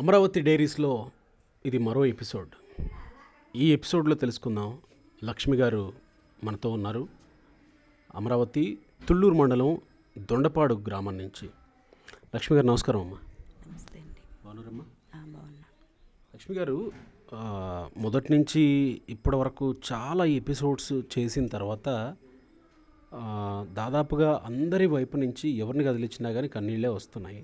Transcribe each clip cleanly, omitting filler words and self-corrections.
అమరావతి డైరీస్లో ఇది మరో ఎపిసోడ్. ఈ ఎపిసోడ్లో తెలుసుకుందాం. లక్ష్మి గారు మనతో ఉన్నారు. అమరావతి తుళ్ళూరు మండలం దొండపాడు గ్రామం నుంచి. లక్ష్మి గారు నమస్కారం అమ్మా. నమస్తే అండి. బాగున్నారమ్మా? బాగున్నా. లక్ష్మి గారు మొదటి నుంచి ఇప్పటి వరకు చాలా ఎపిసోడ్స్ చేసిన తర్వాత దాదాపుగా అందరి వైపు నుంచి ఎవరిని కదిలించినా కానీ కన్నీళ్ళే వస్తున్నాయి.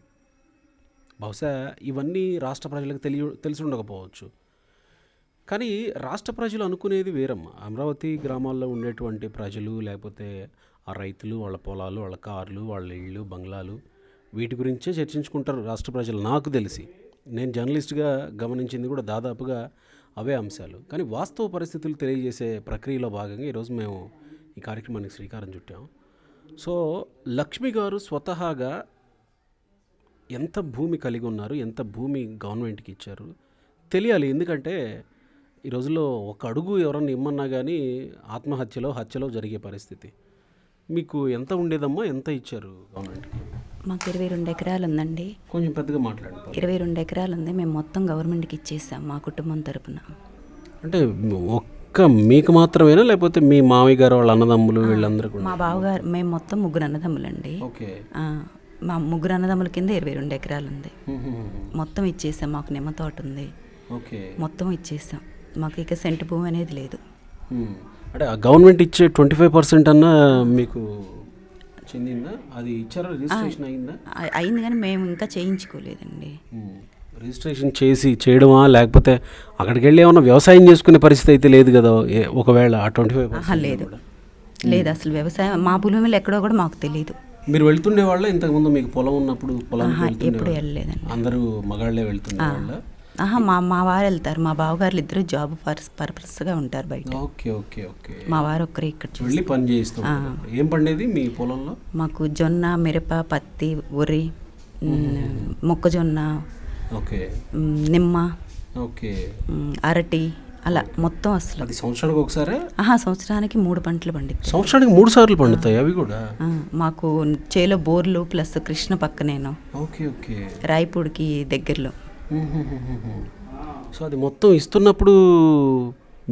బహుశా ఇవన్నీ రాష్ట్ర ప్రజలకు తెలిసి ఉండకపోవచ్చు, కానీ రాష్ట్ర ప్రజలు అనుకునేది వేరమ్మ. అమరావతి గ్రామాల్లో ఉండేటువంటి ప్రజలు, లేకపోతే ఆ రైతులు, వాళ్ళ పొలాలు, వాళ్ళ కార్లు, వాళ్ళ ఇళ్ళు, బంగ్లాలు, వీటి గురించే చర్చించుకుంటారు రాష్ట్ర ప్రజలు. నాకు తెలిసి నేను జర్నలిస్ట్గా గమనించింది కూడా దాదాపుగా అవే అంశాలు. కానీ వాస్తవ పరిస్థితులు తెలియజేసే ప్రక్రియలో భాగంగా ఈరోజు మేము ఈ కార్యక్రమానికి శ్రీకారం చుట్టాం. సో లక్ష్మి గారు స్వతహాగా ఎంత భూమి కలిగి ఉన్నారు, ఎంత భూమి గవర్నమెంట్కి ఇచ్చారు తెలియాలి. ఎందుకంటే ఈ రోజుల్లో ఒక అడుగు ఎవరన్నా ఇమ్మన్నా కానీ హత్యలో జరిగే పరిస్థితి. మీకు ఎంత ఉండేదమ్మా, ఎంత ఇచ్చారు గవర్నమెంట్కి? మాకు 22 ఎకరాలు ఉందండి. కొంచెం పెద్దగా మాట్లాడండి. 22 ఎకరాలు ఉంది. మేము మొత్తం గవర్నమెంట్కి ఇచ్చేసాం మా కుటుంబం తరపున. అంటే ఒక్క మీకు మాత్రమేనా, లేకపోతే మీ మామయ్య గారు వాళ్ళ అన్నదమ్ములు వీళ్ళందరూ కూడా? మా బావగారు, మేము మొత్తం 3 అన్నదమ్ములండి. ఓకే. మా 3 అన్నదమ్ముల కింద 22 ఎకరాలు ఉంది. మొత్తం ఇచ్చేసాం. మాకు నిమ్మ తోట ఉంది. ఓకే. మొత్తం ఇచ్చేసాం. మాకు ఇక సెంటు భూమి అనేది లేదు. అంటే గవర్నమెంట్ ఇచ్చే 25% అన్నా మీకు చెందిందా? అది ఇచ్చారా? రిజిస్ట్రేషన్ అయిందా? అయింది, కానీ మేము ఇంకా చేయించుకోలేదండి. రిజిస్ట్రేషన్ చేయడమా, లేకపోతే అక్కడికి వెళ్ళి ఏమన్నా వ్యవసాయం చేసుకునే పరిస్థితి అయితే లేదు కదా? ఒకవేళ ఆ 25% లేదు అసలు. వ్యవసాయం మా భూమిలో ఎక్కడో కూడా మాకు తెలియదు. మీరు వెళ్తుండే వాళ్ళ ఇంతకుముందు మీకు పొలం ఉన్నప్పుడు? పొలం ఎప్పుడు వెళ్ళలేదండి. అందరూ మగాళ్ళే వెళ్తుండే వాళ్ళ? మా వారు వెళ్తారు. మా బావగారులు ఇద్దరు జాబ్ పర్పస్గా ఉంటారు బయట. Okay okay okay. మా వారు ఒక్కరే ఇక్కడ వెళ్ళి పని చేయిస్తాం. ఏం పండేది మీ పొలంలో? మాకు జొన్న, మిరప, పత్తి, వరి, మొక్కజొన్న, ఓకే, నిమ్మ, ఓకే, అరటి, అలా మొత్తం. అసలు అది సంవత్సరానికి ఒకసారి? సంవత్సరానికి 3 పంటలు పండిస్తాయి. సంవత్సరానికి 3 సార్లు పండుతాయి అవి కూడా? మాకు చేలో బోర్లు ప్లస్ కృష్ణ పక్కనేను. Okay okay. రాయపూడికి దగ్గరలో. సో అది మొత్తం ఇస్తున్నప్పుడు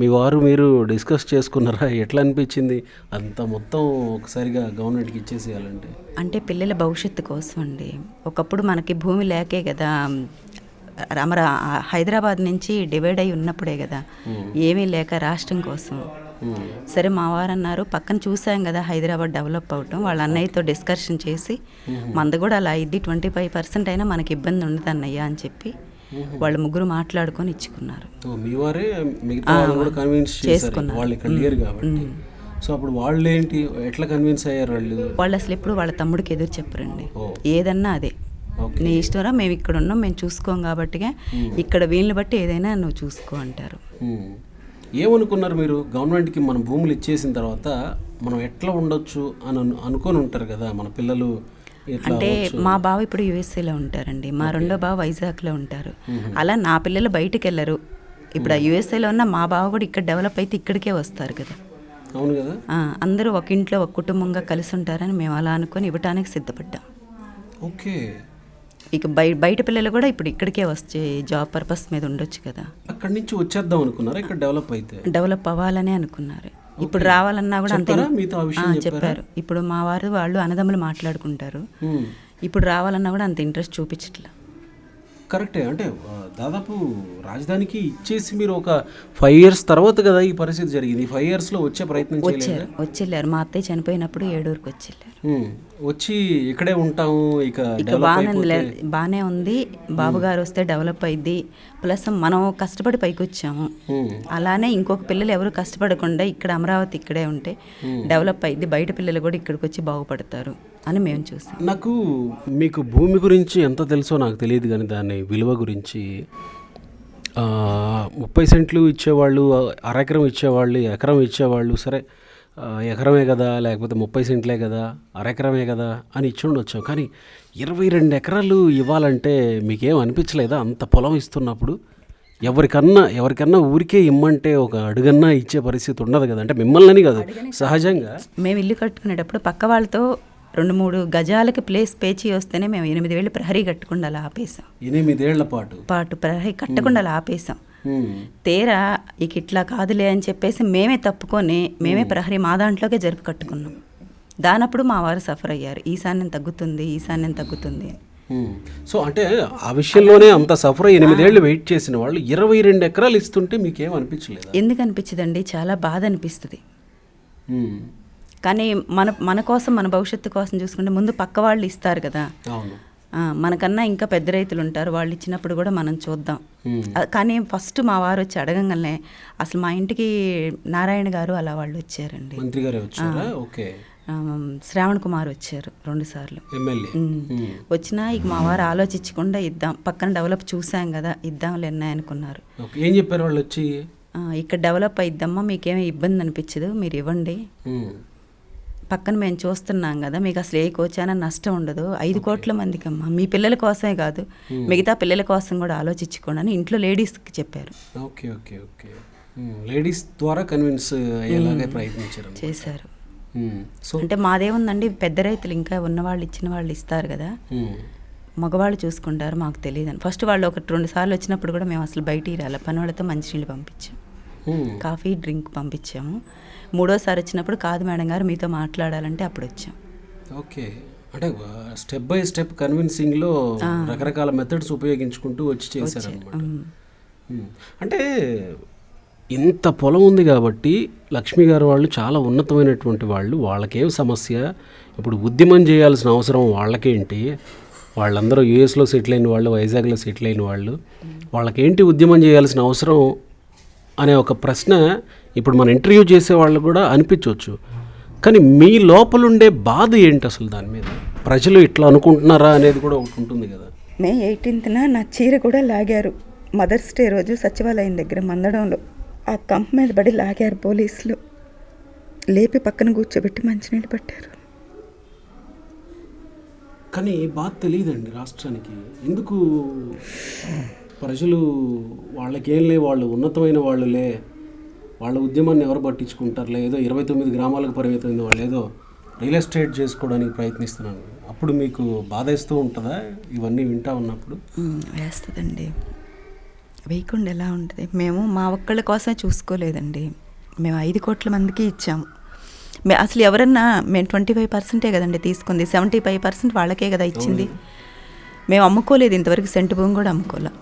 మీ వారు మీరు డిస్కస్ చేసుకున్నారా? ఎట్లా అనిపించింది అంత మొత్తం ఒకసారిగా గవర్నమెంట్కి ఇచ్చేసేయాలంటే? అంటే పిల్లల భవిష్యత్తు కోసం అండి. ఒకప్పుడు మనకి భూమి లేకే కదా, హైదరాబాద్ నుంచి డివైడ్ అయి ఉన్నప్పుడే కదా, ఏమీ లేక రాష్ట్రం కోసం. సరే మా వారు అన్నారు, పక్కన చూసాం కదా హైదరాబాద్ డెవలప్ అవటం, వాళ్ళ అన్నయ్యతో డిస్కషన్ చేసి మంద కూడా అలా ఇది 25% అయినా మనకి ఇబ్బంది ఉండదు అన్నయ్య అని చెప్పి వాళ్ళు 3 మాట్లాడుకొని ఇచ్చుకున్నారు. సో అప్పుడు వాళ్ళు ఏంటి, ఎట్లా కన్విన్స్ అయ్యారు వాళ్ళు అసలు ఎప్పుడు వాళ్ళ తమ్ముడికి ఎదురు చెప్పరండి. ఏదన్నా అదే, నీ ఇష్టంరా, మేము ఇక్కడ ఉన్నాం, మేము చూసుకోం కాబట్టి ఇక్కడ వీళ్ళని బట్టి ఏదైనా నువ్వు చూసుకో అంటారు. ఏమనుకున్నారు మీరు? గవర్నమెంట్కి మనం భూములు ఇచ్చేసిన తర్వాత మనం ఎట్లా ఉండొచ్చు అని అనుకొని ఉంటారు కదా మన పిల్లలు. అంటే మా బావ ఇప్పుడు యూఎస్ఏలో ఉంటారండి, మా రెండో బావ వైజాగ్లో ఉంటారు. అలా నా పిల్లలు బయటికి వెళ్ళరు. ఇప్పుడు ఆ యూఎస్ఏలో ఉన్న మా బావ కూడా ఇక్కడ డెవలప్ అయితే ఇక్కడికే వస్తారు కదా. అవును కదా. అందరూ ఒక ఇంట్లో ఒక కుటుంబంగా కలిసి ఉంటారని మేము అలా అనుకొని ఇవ్వటానికి సిద్ధపడ్డాం. ఓకే. ఇక బయట పిల్లలు కూడా ఇప్పుడు ఇక్కడికే వచ్చే జాబ్ పర్పస్ మీద ఉండొచ్చు కదా. అక్కడి నుంచి వచ్చేద్దాం అనుకున్నారు, ఇక్కడ డెవలప్ అవ్వాలని అనుకున్నారు. ఇప్పుడు రావాలన్నా కూడా అంతే చెప్పారు. ఇప్పుడు మా వాళ్ళు అన్నదమ్ములు మాట్లాడుకుంటారు. ఇప్పుడు రావాలన్నా కూడా అంత ఇంట్రెస్ట్ చూపించట్లా. కరెక్టే. అంటే దాదాపు రాజధానికి ఇచ్చేసి మీరు ఒక 5 years తర్వాత కదా ఈ పరిస్థితి జరిగింది. 5 yearsలో వచ్చే ప్రయత్నం వచ్చేళ్ళారు. మా అత్తయ్య చనిపోయినప్పుడు ఏడూరుకి వచ్చి ఇక్కడే ఉంటాము. ఇక బాగానే ఉంది, బాబుగారు వస్తే డెవలప్ అయింది, ప్లస్ మనం కష్టపడి పైకి వచ్చాము. అలానే ఇంకొక పిల్లలు ఎవరు కష్టపడకుండా ఇక్కడ అమరావతి ఇక్కడే ఉంటే డెవలప్ అయింది, బయట పిల్లలు కూడా ఇక్కడికి వచ్చి బాగుపడతారు అని మేము చూసాం. నాకు మీకు భూమి గురించి ఎంత తెలుసో నాకు తెలియదు, కానీ దాని విలువ గురించి 30 సెంట్లు ఇచ్చేవాళ్ళు, అరెకరం ఇచ్చేవాళ్ళు, ఎకరం ఇచ్చేవాళ్ళు, సరే ఎకరమే కదా, లేకపోతే 30 సెంట్లే కదా, అరెకరమే కదా అని ఇచ్చి ఉండొచ్చు. కానీ 22 ఎకరాలు ఇవ్వాలంటే మీకేం అనిపించలేదా? అంత పొలం ఇస్తున్నప్పుడు ఎవరికన్నా ఊరికే ఇమ్మంటే ఒక అడుగన్నా ఇచ్చే పరిస్థితి ఉండదు కదా. అంటే మిమ్మల్ని కాదు, సహజంగా మేము ఇల్లు కట్టుకునేటప్పుడు పక్క వాళ్ళతో 2-3 గజాలకి ప్లేస్ పేచి వస్తేనే మేము 8 వేలు ప్రహరీ కట్టకుండా అలా ఆపేసాం. 8 ఏళ్ల పాటు ప్రహరీ కట్టకుండా అలా ఆపేసాం. తీరా ఇక ఇట్లా కాదులే అని చెప్పేసి మేమే తప్పుకొని మేమే ప్రహరీ మా దాంట్లోకే జరుపు కట్టుకున్నాం. దానప్పుడు మా వారు సఫర్ అయ్యారు, ఈశాన్యం తగ్గుతుంది. సో అంటే ఆ విషయంలోనే అంత సఫర్ 8 ఏళ్ళు వెయిట్ చేసిన వాళ్ళు 22 ఎకరాలు ఇస్తుంటే మీకేం అనిపించలేదు? ఎందుకు అనిపించదండి, చాలా బాధ అనిపిస్తుంది. కానీ మన కోసం, మన భవిష్యత్తు కోసం చూసుకుంటే ముందు పక్క వాళ్ళు ఇస్తారు కదా, మనకన్నా ఇంకా పెద్ద రైతులు ఉంటారు, వాళ్ళు ఇచ్చినప్పుడు కూడా మనం చూద్దాం. కానీ ఫస్ట్ మా వారు వచ్చి అడగంగానే అసలు మా ఇంటికి నారాయణ గారు అలా వాళ్ళు వచ్చారండి, మంత్రి గారు వచ్చారా? ఓకే. శ్రావణ్ కుమార్ వచ్చారు 2 సార్లు వచ్చినా ఇక మా వారు ఆలోచించకుండా ఇద్దాం, పక్కన డెవలప్ చూసాం కదా ఇద్దాంలే అనుకున్నారు. ఏం చెప్పారు వాళ్ళు వచ్చి? ఇక్కడ డెవలప్ అయిద్దమ్మా, మీకేమీ ఇబ్బంది అనిపించదు, మీరు ఇవ్వండి, పక్కన మేము చూస్తున్నాం కదా, మీకు అసలు ఏ కోచాన నష్టం ఉండదు, 5 కోట్ల మందికి అమ్మా, మీ పిల్లల కోసమే కాదు మిగతా పిల్లల కోసం కూడా ఆలోచించుకోండి అని ఇంట్లో లేడీస్కి చెప్పారు. Okay okay okay. లేడీస్ ద్వారా కన్విన్స్ అయ్యేలాగా ప్రయత్నించారు, చేశారు. అంటే మాదేముందండి, పెద్ద రైతులు ఇంకా ఉన్నవాళ్ళు ఇచ్చిన వాళ్ళు ఇస్తారు కదా, మగవాళ్ళు చూసుకుంటారు, మాకు తెలియదని ఫస్ట్ వాళ్ళు 1-2 సార్లు వచ్చినప్పుడు కూడా మేము అసలు బయటికి రాలే, పని వాళ్ళతో మంచినీళ్ళు పంపించాం, కాఫీ డ్రింక్ పంపించాము. 3వ సారి వచ్చినప్పుడు కాదు మేడం గారు మీతో మాట్లాడాలంటే అప్పుడు వచ్చాం. ఓకే. అంటే స్టెప్ బై స్టెప్ కన్విన్సింగ్లో రకరకాల మెథడ్స్ ఉపయోగించుకుంటూ వచ్చి చేశారనమాట. అంటే ఇంత పొలం ఉంది కాబట్టి లక్ష్మి గారు వాళ్ళు చాలా ఉన్నతమైనటువంటి వాళ్ళు, వాళ్ళకేం సమస్య, ఇప్పుడు ఉద్యమం చేయాల్సిన అవసరం వాళ్ళకేంటి, వాళ్ళందరూ యూఎస్లో సెటిల్ అయిన వాళ్ళు, వైజాగ్లో సెటిల్ అయిన వాళ్ళు, వాళ్ళకేంటి ఉద్యమం చేయాల్సిన అవసరం అనే ఒక ప్రశ్న ఇప్పుడు మన ఇంటర్వ్యూ చేసే వాళ్ళు కూడా అనిపించవచ్చు. కానీ మీ లోపలుండే బాధ ఏంటి అసలు దాని మీద, ప్రజలు ఇట్లా అనుకుంటున్నారా అనేది కూడా ఒకటి ఉంటుంది కదా. మే 18న నా చీర కూడా లాగారు, మదర్స్ డే రోజు సచివాలయం దగ్గర మందడంలో ఆ కంప్ మీద పడి లాగారు పోలీసులు, లేపి పక్కన కూర్చోబెట్టి మంచినీళ్ళు పట్టారు. కానీ బాధ తెలియదండి రాష్ట్రానికి, ఎందుకు ప్రజలు వాళ్ళకేం లే, వాళ్ళు ఉన్నతమైన వాళ్ళులే, వాళ్ళ ఉద్యమాన్ని ఎవరు పట్టించుకుంటారులే, ఏదో 29 గ్రామాలకు పరిమితమైన వాళ్ళు ఏదో రియల్ ఎస్టేట్ చేసుకోవడానికి ప్రయత్నిస్తున్నాను, అప్పుడు మీకు బాధ వేస్తూ ఉంటుందా ఇవన్నీ వింటా ఉన్నప్పుడు? వేస్తుందండి, వేయకుండా ఎలా ఉంటుంది. మేము మా ఒక్కళ్ళ కోసమే చూసుకోలేదండి, మేము 5 కోట్ల మందికి ఇచ్చాము. అసలు ఎవరన్నా మేము 25% కదండి తీసుకుంది, 75% వాళ్ళకే కదా ఇచ్చింది. మేము అమ్ముకోలేదు ఇంతవరకు, సెంటు భూమి కూడా అమ్ముకోలే,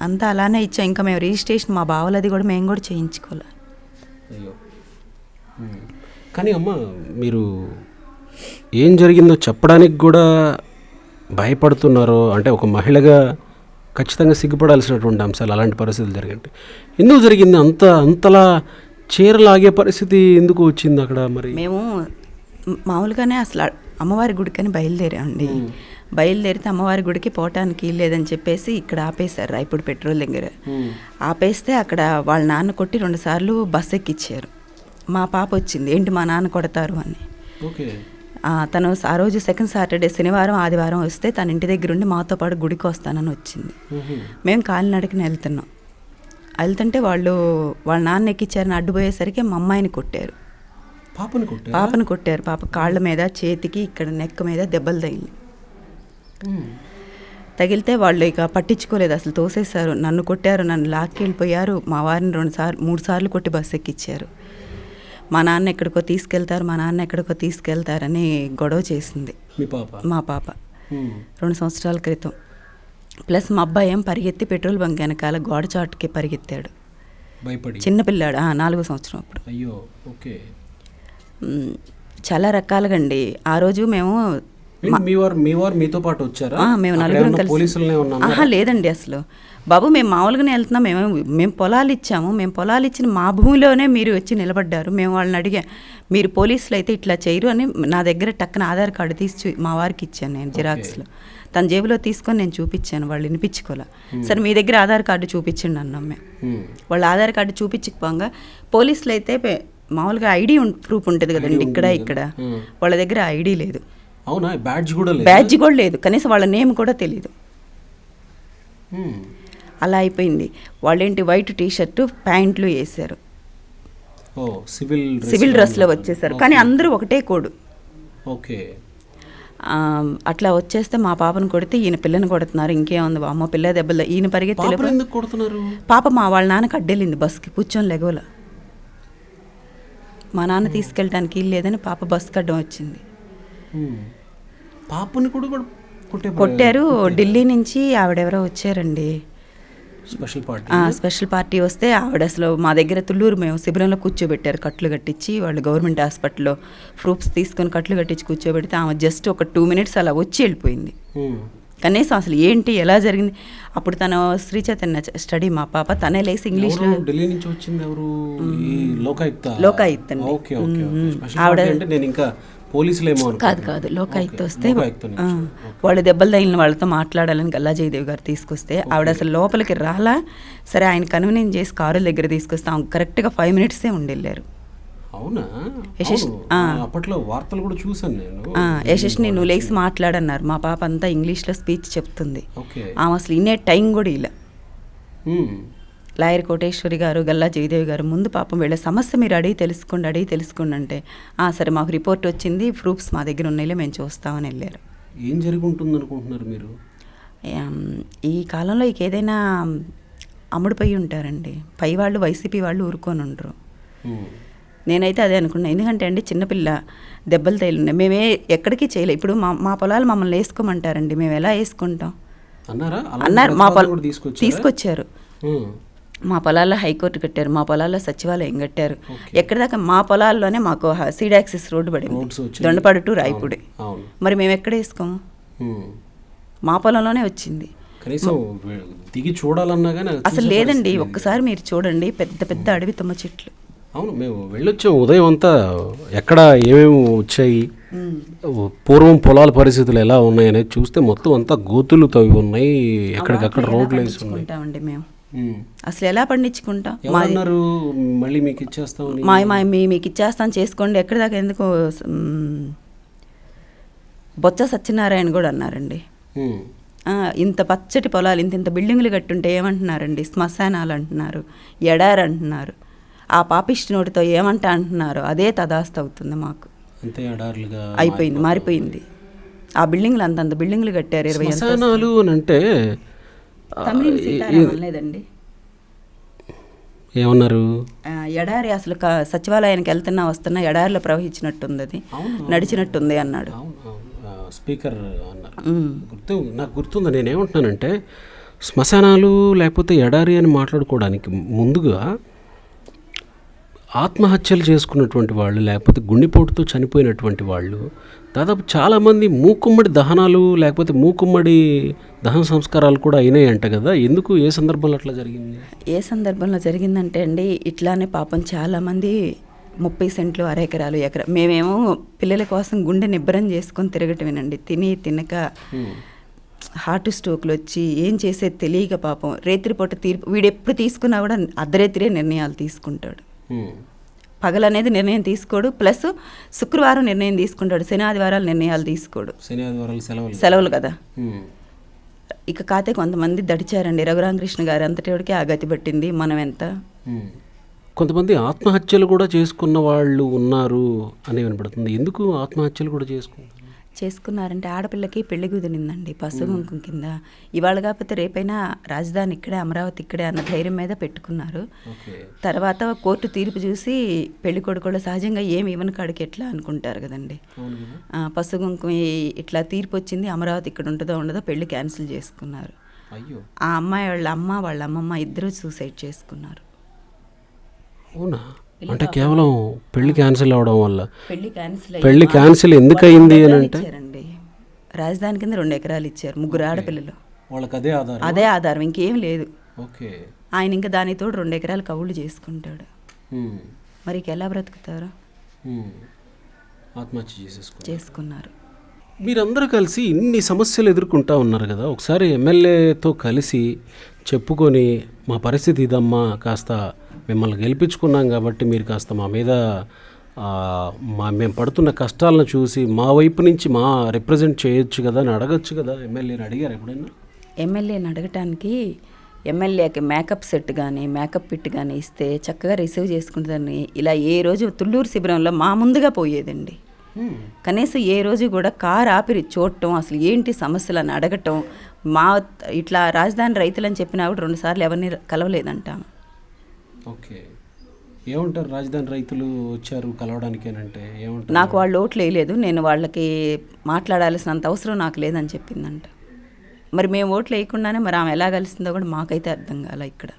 అంతా అలానే ఇచ్చాం. ఇంకా మేము రిజిస్ట్రేషన్ మా బావలది కూడా మేము కూడా చేయించుకోలే. అయ్యో. కానీ అమ్మ, మీరు ఏం జరిగిందో చెప్పడానికి కూడా భయపడుతున్నారు అంటే ఒక మహిళగా ఖచ్చితంగా సిగ్గుపడాల్సినటువంటి అంశాలు అలాంటి పరిస్థితులు జరిగాయి. ఎందుకు జరిగింది అంతలా చీరలాగే పరిస్థితి ఎందుకు వచ్చింది అక్కడ? మరి మేము మామూలుగానే అసలు అమ్మవారి గుడికని బయలుదేరామండి, బయలుదేరితే అమ్మవారి గుడికి పోవటానికి లేదని చెప్పేసి ఇక్కడ ఆపేశారు రాయపూడి పెట్రోల్ దగ్గర. ఆపేస్తే అక్కడ వాళ్ళ నాన్న కొట్టి 2 సార్లు బస్ ఎక్కిచ్చారు. మా పాప వచ్చింది, ఏంటి మా నాన్న కొడతారు అని. తను ఆ రోజు సెకండ్ సాటర్డే, శనివారం ఆదివారం వస్తే తన ఇంటి దగ్గర ఉండి మాతో పాటు గుడికి వస్తానని వచ్చింది. మేము కాలినడకని వెళ్తుంటే వాళ్ళ నాన్న ఎక్కిచ్చారని అడ్డుపోయేసరికి మా అమ్మాయిని కొట్టారు, పాపను కొట్టారు. పాప కాళ్ళ మీద, చేతికి, ఇక్కడ నెక్ మీద దెబ్బలు తగిలితే వాళ్ళు ఇక పట్టించుకోలేదు, అసలు తోసేశారు, నన్ను కొట్టారు, నన్ను లాక్కెళ్ళిపోయారు. మా వారిని 3 సార్లు కొట్టి బస్సు ఎక్కిచ్చారు. మా నాన్న ఎక్కడికో తీసుకెళ్తారని గొడవ చేసింది మా పాప 2 సంవత్సరాల క్రితం. ప్లస్ మా అబ్బాయి ఏం పరిగెత్తి పెట్రోల్ బంక్ వెనకాల గోడ చాటుకి పరిగెత్తాడు, చిన్నపిల్లాడు, 4వ సంవత్సరం అప్పుడు. అయ్యో. ఓకే. చాలా రకాలుగా అండి. ఆ రోజు మేము మీతో పాటు వచ్చారా? మేము 4 కలిసి. లేదండి అసలు బాబు, మేము మామూలుగానే వెళ్తున్నాం, మేము పొలాలు ఇచ్చాము, మేము పొలాలు ఇచ్చిన మా భూమిలోనే మీరు వచ్చి నిలబడ్డారు. మేము వాళ్ళని అడిగా, మీరు పోలీసులు అయితే ఇట్లా చేయరు అని నా దగ్గర టక్కన ఆధార్ కార్డు తీసి మా వారికి ఇచ్చాను నేను జిరాక్స్లో. తన జేబులో తీసుకొని నేను చూపించాను, వాళ్ళు వినిపించుకోలే. సరే మీ దగ్గర ఆధార్ కార్డు చూపించండి అన్నాం మేము. వాళ్ళు ఆధార్ కార్డు చూపించకపోగా పోలీసులు అయితే మామూలుగా ఐడి ప్రూఫ్ ఉంటుంది కదండి, ఇక్కడ వాళ్ళ దగ్గర ఐడి లేదు, బ్యాడ్జ్ కూడా లేదు, కనీసం వాళ్ళ నేమ్ కూడా తెలీదు. అలా అయిపోయింది. వాళ్ళేంటి వైట్ టీషర్టు ప్యాంట్లు వేసారు, సివిల్ డ్రెస్లో వచ్చేసారు. కానీ అందరూ ఒకటే కోడు. ఓకే. అట్లా వచ్చేస్తే మా పాపను కొడితే ఈయన పిల్లని కొడుతున్నారు, ఇంకేముంది అమ్మ పిల్ల దెబ్బలు, ఈయన పరిగెత్తి పాపను ఎందుకు కొడుతున్నారు? పాప మా వాళ్ళ నాన్నకి అడ్డెళ్ళింది బస్కి, కూర్చొని లెగోల. మా నాన్న తీసుకెళ్ళడానికి ఇల్లు లేదని పాప బస్కి అడ్డం వచ్చింది. పాపని కూడా కొట్టారు. ఢిల్లీ నుంచి ఆవిడెవరో వచ్చారండి, స్పెషల్ పార్టీ వస్తే ఆవిడ అసలు మా దగ్గర తుళ్ళూరు మేము శిబిరంలో కూర్చోబెట్టారు, కట్లు కట్టించి. వాళ్ళు గవర్నమెంట్ హాస్పిటల్లో ప్రూఫ్స్ తీసుకొని కట్లు కట్టించి కూర్చోబెడితే ఆమె జస్ట్ ఒక 2 minutes అలా వచ్చి వెళ్ళిపోయింది. కనీసం అసలు ఏంటి ఎలా జరిగింది. అప్పుడు తను శ్రీ చైతన్య స్టడీ మా పాప, తనే లేసి ఇంగ్లీష్లో. ఢిల్లీ నుంచి వచ్చింది ఎవరు? లోకాయుక్త అండి ఆవిడ. నేను ఇంకా పోలీసులు ఏమో కాదు లోకాయుక్త వస్తే వాళ్ళు దెబ్బలు తగిలిన వాళ్ళతో మాట్లాడాలని గల్లా జయదేవి గారు తీసుకొస్తే ఆవిడ అసలు లోపలికి రాలా. సరే ఆయన కన్వీనియన్స్ చేసి కారు దగ్గర తీసుకొస్తే ఆమె కరెక్ట్గా 5 minutes ఉండెళ్ళారు. అవునా? అప్పట్లో వార్తలు కూడా చూసాను నేను. యశస్ని నువ్వు లేచి మాట్లాడన్నారు. మా పాప అంతా ఇంగ్లీష్లో స్పీచ్ చెప్తుంది. ఆమె అసలు ఇన్నే టైం కూడా ఇలా. లాయర్ కోటేశ్వరి గారు, గల్లా జయదేవి గారు ముందు పాపం వీళ్ళ సమస్య మీరు అడిగి తెలుసుకోండి అంటే సరే మాకు రిపోర్ట్ వచ్చింది, ప్రూఫ్స్ మా దగ్గర ఉన్నాయిలే మేము చూస్తామని వెళ్ళారు. ఏం జరిగి ఉంటుంది అనుకుంటున్నారు మీరు? ఈ కాలంలో ఇక ఏదైనా అమ్ముడుపోయి ఉంటారండి. పై వాళ్ళు వైసీపీ వాళ్ళు ఊరుకొని ఉండరు. నేనైతే అదే అనుకున్నాను. ఎందుకంటే అండి చిన్నపిల్ల దెబ్బలు తగిలినాయి, మేమే ఎక్కడికి చేయలే. ఇప్పుడు మా పొలాలు మమ్మల్ని వేసుకోమంటారండి, మేము ఎలా వేసుకుంటాం అన్నారు. మా తీసుకొచ్చారు. మా పొలాల్లో హైకోర్టు కట్టారు, మా పొలాల్లో సచివాలయం కట్టారు. ఎక్కడిదాకా మా పొలాల్లోనే మాకు సీడ్ యాక్సిస్ రోడ్డు పడింది, దొండపాడు టు రాయపూడి. మరి మేము ఎక్కడ వేసుకోము? మా పొలంలోనే వచ్చింది. దిగి చూడాలన్నా కానీ అసలు లేదండి. ఒక్కసారి మీరు చూడండి, పెద్ద పెద్ద అడవి తుమ్మ చెట్లు. అవును, మేము వెళ్ళొచ్చాం ఉదయం అంతా. ఎక్కడ ఏమేమి వచ్చాయి, పూర్వం పొలాల పరిస్థితులు ఎలా ఉన్నాయి అనేది చూస్తే మొత్తం అంతా గోతులు తవ్వి ఉన్నాయి, ఎక్కడికక్కడ రోడ్లు వేసి ఉన్నాయి. మేము అసలు ఎలా పండించుకుంటాం? మళ్ళీ మీకు ఇచ్చేస్తాం, మీకు ఇచ్చేస్తాను చేసుకోండి. ఎక్కడి దాకా ఎందుకు? బొత్స సత్యనారాయణ కూడా అన్నారండి, ఇంత పచ్చటి పొలాలు ఇంత బిల్డింగులు కట్టుంటే ఏమంటున్నారండి? శ్మశానాలు అంటున్నారు, ఎడారి అంటున్నారు. ఆ పాపిష్టి నోటితో ఏమంటా అంటున్నారు, అదే తదాస్త అవుతుంది మాకు. అయిపోయింది, మారిపోయింది. ఆ బిల్డింగ్లు అంతంత బిల్డింగ్లు కట్టారు. 20 అంటే లేదండి ఏమన్నారు? ఎడారి అసలు సచివాలయానికి వెళ్తున్నా వస్తున్నా ఎడారిలో ప్రవహించినట్టుంది, అది నడిచినట్టుంది అన్నాడు స్పీకర్ అన్నారు. నాకు గుర్తుంది. నేనేమంటున్నానంటే శ్మశానాలు లేకపోతే ఎడారి అని మాట్లాడుకోవడానికి ముందుగా ఆత్మహత్యలు చేసుకున్నటువంటి వాళ్ళు లేకపోతే గుండెపోటుతో చనిపోయినటువంటి వాళ్ళు దాదాపు చాలామంది మూకుమ్మడి దహనాలు లేకపోతే మూకుమ్మడి దహన సంస్కారాలు కూడా అయినాయి అంట కదా. ఎందుకు, ఏ సందర్భంలో అట్లా జరిగింది? ఏ సందర్భంలో జరిగిందంటే అండి, ఇట్లానే పాపం చాలామంది 30 సెంట్లు, అరెకరాలు, ఎకరా. మేమేమో పిల్లల కోసం గుండె నిబ్బరం చేసుకొని తిరగటమేనండి. తినక హార్ట్ స్ట్రోక్లు వచ్చి ఏం చేసేది తెలియక పాపం రేత్రిపూట తీర్పు. వీడు ఎప్పుడు తీసుకున్నా కూడా అర్ధరేత్రే నిర్ణయాలు తీసుకుంటాడు. పగలనేది నిర్ణయం తీసుకోడు, ప్లస్ శుక్రవారం నిర్ణయం తీసుకుంటాడు, శని ఆదివారాలు నిర్ణయాలు తీసుకోడు. సెలవులు కదా. ఇక కాతే కొంతమంది దడిచారండి. రఘురామకృష్ణ గారు అంతటికి ఆ గతి పట్టింది. మనం ఎంత. కొంతమంది ఆత్మహత్యలు కూడా చేసుకున్న వాళ్ళు ఉన్నారు అని వినపడుతుంది. ఎందుకు ఆత్మహత్యలు కూడా చేసుకున్నారంటే ఆడపిల్లకి పెళ్లి కుదిరిందండి పసుపు కుంకుమ కింద. ఇవాళ కాకపోతే రేపైనా రాజధాని ఇక్కడే, అమరావతి ఇక్కడే అన్న ధైర్యం మీద పెట్టుకున్నారు. తర్వాత కోర్టు తీర్పు చూసి పెళ్లి కొడుకు సహజంగా ఏమి ఇవ్వని కాడికి ఎట్లా అనుకుంటారు కదండి. పసుపు కుంకుమ ఇట్లా తీర్పు వచ్చింది, అమరావతి ఇక్కడ ఉంటుందో ఉండదో, పెళ్లి క్యాన్సిల్ చేసుకున్నారు. ఆ అమ్మాయి వాళ్ళ అమ్మ వాళ్ళ అమ్మమ్మ ఇద్దరు సూసైడ్ చేసుకున్నారు. అవునా? అంటే కేవలం పెళ్లి క్యాన్సిల్ అవడం వల్ల? పెళ్లి క్యాన్సిల్ ఎందుకు అయింది అని అంటే రాజధాని కింద 2 ఎకరాలు ఇచ్చారు, 3 ఆడపిల్లలు. వాళ్ళకి అదే ఆధారం, ఇంకేం లేదు. ఆయన ఇంకా దానితో 2 ఎకరాలు కవుళ్ళు చేసుకుంటాడు. మరి ఎలా బ్రతుకుతారు? ఆత్మహత్య చేసుకున్నారు. మీరందరూ కలిసి ఇన్ని సమస్యలు ఎదుర్కొంటా ఉన్నారు కదా. ఒకసారి ఎమ్మెల్యేతో కలిసి చెప్పుకొని మా పరిస్థితి ఇదమ్మా, కాస్త మిమ్మల్ని గెలిపించుకున్నాం కాబట్టి మీరు కాస్త మా మీద మేము పడుతున్న కష్టాలను చూసి మా వైపు నుంచి మా రిప్రజెంట్ చేయొచ్చు కదా అని అడగచ్చు కదా. ఎమ్మెల్యేని అడిగారు ఎప్పుడైనా? ఎమ్మెల్యేని అడగటానికి ఎమ్మెల్యేకి మేకప్ సెట్ కానీ మేకప్ పిట్ కానీ ఇస్తే చక్కగా రిసీవ్ చేసుకుంటుందని ఇలా ఏ రోజు తుళ్ళూరు శిబిరంలో మా ముందుగా పోయేదండి. కనీసం ఏ రోజు కూడా కారు ఆపిరి చూడటం, అసలు ఏంటి సమస్యలు అని అడగటం, మా ఇట్లా రాజధాని రైతులని చెప్పినా కూడా 2 సార్లు ఎవరిని కలవలేదంట. ఓకే, ఏమంటారు రాజధాని రైతులు వచ్చారు కలవడానికి అంటే ఏమంటారు? నాకు వాళ్ళు ఓట్లు వేయలేదు, నేను వాళ్ళకి మాట్లాడాల్సినంత అవసరం నాకు లేదని చెప్పిందంట. మరి మేము ఓట్లు వేయకుండానే మరి ఆమె ఎలా కలిసిందో కూడా మాకైతే అర్థం కాలే. ఇక్కడ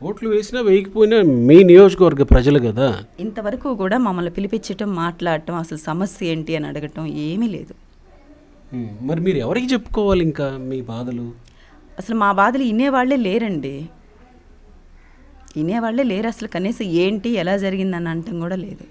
ఓట్లు వేసినా వేయకపోయినా మీ నియోజకవర్గ ప్రజలు కదా. ఇంతవరకు కూడా మమ్మల్ని పిలిపించటం, మాట్లాడటం, అసలు సమస్య ఏంటి అని అడగటం ఏమీ లేదు. మరి మీరు ఎవరికి చెప్పుకోవాలి ఇంకా మీ బాధలు? అసలు మా బాధలు వినేవాళ్లే లేరండి, వినేవాళ్లే లేరు. అసలు కనీసం ఏంటి ఎలా జరిగిందని అనటం కూడా లేదు.